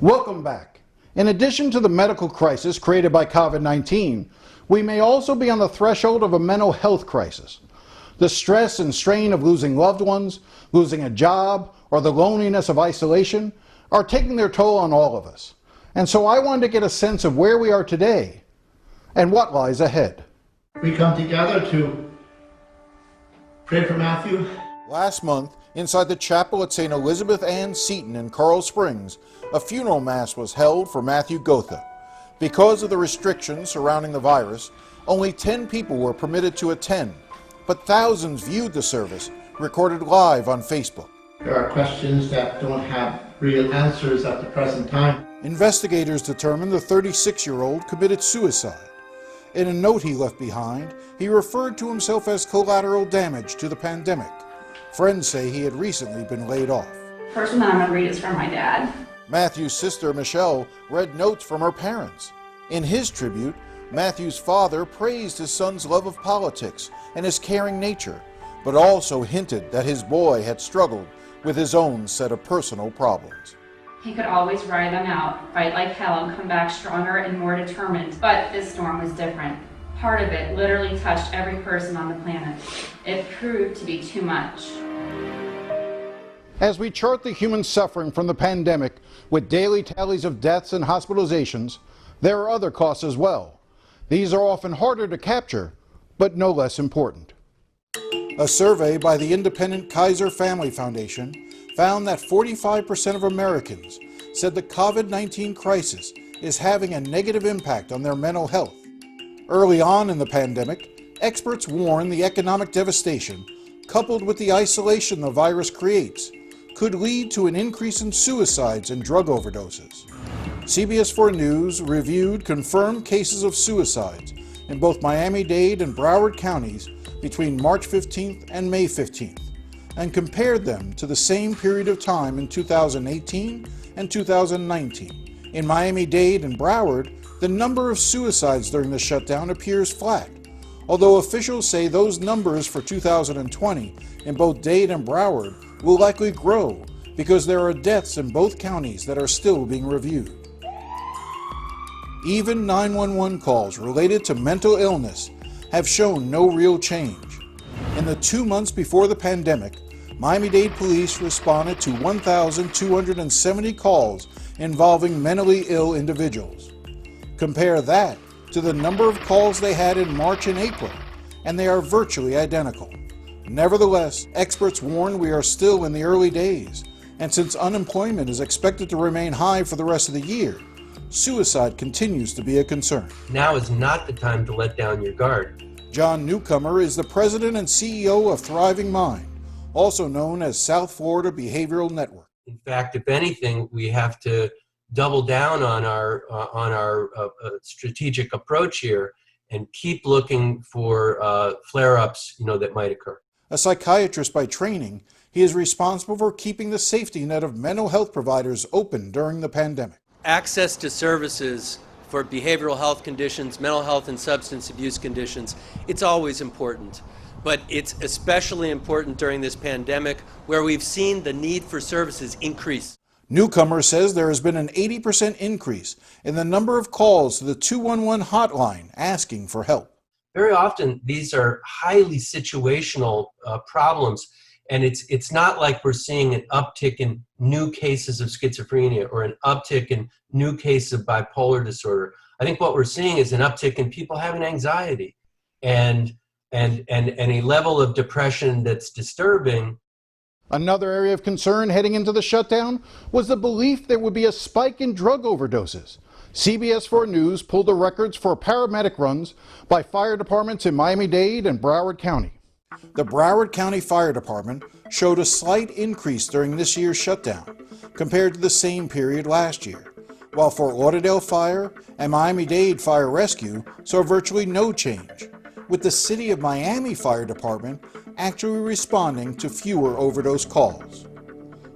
Welcome back. In addition to the medical crisis created by COVID-19, we may also be on the threshold of a mental health crisis. The stress and strain of losing loved ones, losing a job, or the loneliness of isolation are taking their toll on all of us. And so I wanted to get a sense of where we are today and what lies ahead. We come together to pray for Matthew. Last month, inside the chapel at St. Elizabeth Ann Seton in Coral Springs, a funeral mass was held for Matthew Gotha. Because of the restrictions surrounding the virus, only 10 people were permitted to attend, but thousands viewed the service, recorded live on Facebook. There are questions that don't have real answers at the present time. Investigators determined the 36-year-old committed suicide. In a note he left behind, he referred to himself as collateral damage to the pandemic. Friends say he had recently been laid off. First one that I'm going to read is from my dad. Matthew's sister, Michelle, read notes from her parents. In his tribute, Matthew's father praised his son's love of politics and his caring nature, but also hinted that his boy had struggled with his own set of personal problems. He could always ride them out, fight like hell, and come back stronger and more determined. But this storm was different. Part of it literally touched every person on the planet. It proved to be too much. As we chart the human suffering from the pandemic with daily tallies of deaths and hospitalizations, there are other costs as well. These are often harder to capture, but no less important. A survey by the independent Kaiser Family Foundation found that 45% of Americans said the COVID-19 crisis is having a negative impact on their mental health. Early on in the pandemic, experts warned the economic devastation, coupled with the isolation the virus creates, could lead to an increase in suicides and drug overdoses. CBS 4 News reviewed confirmed cases of suicides in both Miami-Dade and Broward counties between March 15th and May 15th, and compared them to the same period of time in 2018 and 2019. In Miami-Dade and Broward, the number of suicides during the shutdown appears flat, although officials say those numbers for 2020 in both Dade and Broward will likely grow because there are deaths in both counties that are still being reviewed. Even 911 calls related to mental illness have shown no real change. In the 2 months before the pandemic, Miami-Dade police responded to 1,270 calls involving mentally ill individuals. Compare that to the number of calls they had in March and April, and they are virtually identical. Nevertheless, experts warn we are still in the early days, and since unemployment is expected to remain high for the rest of the year, suicide continues to be a concern. Now is not the time to let down your guard. John Newcomer is the president and CEO of Thriving Mind, also known as South Florida Behavioral Network. In fact, if anything, we have to double down on our strategic approach here and keep looking for flare-ups, that might occur. A psychiatrist by training, he is responsible for keeping the safety net of mental health providers open during the pandemic. Access to services for behavioral health conditions, mental health and substance abuse conditions, it's always important. But it's especially important during this pandemic where we've seen the need for services increase. Newcomer says there has been an 80% increase in the number of calls to the 211 hotline asking for help. Very often, these are highly situational problems, and it's not like we're seeing an uptick in new cases of schizophrenia or an uptick in new cases of bipolar disorder. I think what we're seeing is an uptick in people having anxiety and a level of depression that's disturbing. Another area of concern heading into the shutdown was the belief there would be a spike in drug overdoses. CBS 4 News pulled the records for paramedic runs by fire departments in Miami-Dade and Broward County. The Broward County Fire Department showed a slight increase during this year's shutdown compared to the same period last year, while Fort Lauderdale Fire and Miami-Dade Fire Rescue saw virtually no change, with the City of Miami Fire Department actually responding to fewer overdose calls.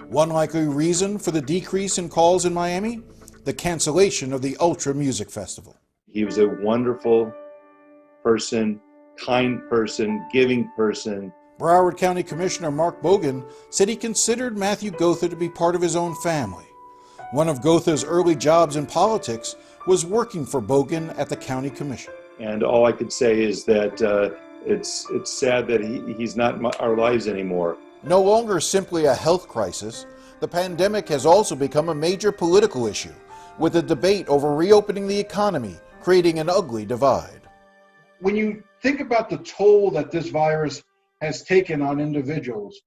One likely reason for the decrease in calls in Miami? The cancellation of the Ultra Music Festival. He was a wonderful person, kind person, giving person. Broward County Commissioner Mark Bogan said he considered Matthew Gotha to be part of his own family. One of Gotha's early jobs in politics was working for Bogan at the county commission. And all I could say is that it's sad that he's not in our lives anymore. No longer simply a health crisis, the pandemic has also become a major political issue, with a debate over reopening the economy, creating an ugly divide. When you think about the toll that this virus has taken on individuals,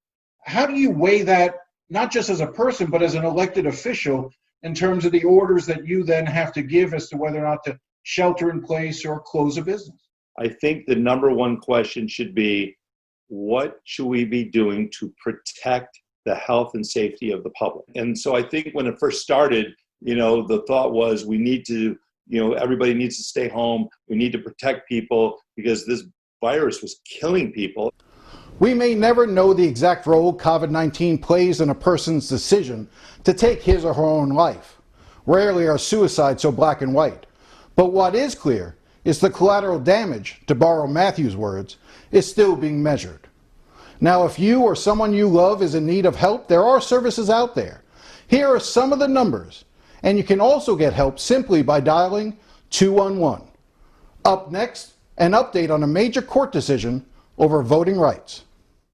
how do you weigh that, not just as a person, but as an elected official, in terms of the orders that you then have to give as to whether or not to shelter in place or close a business? I think the number one question should be, what should we be doing to protect the health and safety of the public? And so I think when it first started, the thought was we need to, everybody needs to stay home. We need to protect people because this virus was killing people. We may never know the exact role COVID-19 plays in a person's decision to take his or her own life. Rarely are suicides so black and white. But what is clear is the collateral damage, to borrow Matthew's words, is still being measured. Now, if you or someone you love is in need of help, there are services out there. Here are some of the numbers, and you can also get help simply by dialing 211. Up next, an update on a major court decision over voting rights.